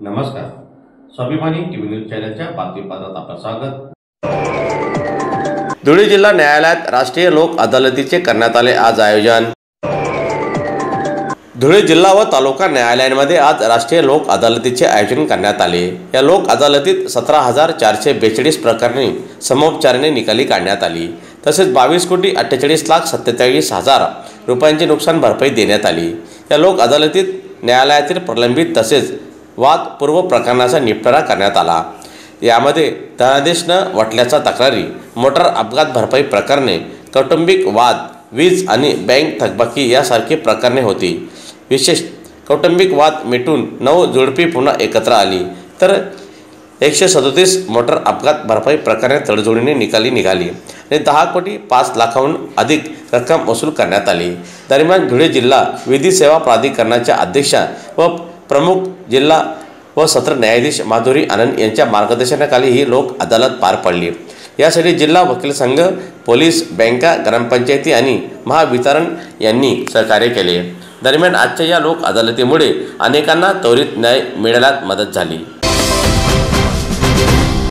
नमस्कार. स्वाभिमानी TV news चॅनलच्या बातमीपत्रात आपलं स्वागत. धुळे जिल्हा न्यायालयात राष्ट्रीय लोक अदालतीचे करण्यात आले आज आयोजन. धुळे जिल्हा व तालुका न्यायालयांमध्ये आज राष्ट्रीय लोक अदालतीचे आयोजन करण्यात आले. या लोक अदालतीत 17,442 प्रकरणे समोपचाराने निकाली काढण्यात आली. तसेच 22,48,47,000 रुपयांची नुकसान भरपाई देण्यात आली. या लोक अदालतीत न्यायालयातील प्रलंबित तसेच वादपूर्व प्रकरणाचा निपटारा करण्यात आला. यामध्ये धनादेश न वटल्याच्या तक्रारी, मोटार अपघात भरपाई प्रकरणे, कौटुंबिक वाद, वीज आणि बँक थकबाकी यासारखी प्रकरणे होती. विशेष कौटुंबिक वाद मिटून 9 जोडपी पुन्हा एकत्र आली, तर 137 मोटार अपघात भरपाई प्रकरणे तडजोडीने निकाली निघाली आणि 10,05,00,000हून अधिक रक्कम वसूल करण्यात आली. दरम्यान धुळे जिल्हा विधी सेवा प्राधिकरणाच्या अध्यक्षा व प्रमुख जिल्हा व सत्र न्यायाधीश माधुरी आनंद यांच्या मार्गदर्शनाखाली ही लोक अदालत पार पडली. यासाठी जिल्हा वकील संघ, पोलीस, बँका, ग्रामपंचायती आणि महावितरण यांनी सहकार्य केले. दरम्यान आजच्या या लोक अदालतीमुळे अनेकांना त्वरित न्याय मिळायला मदत झाली.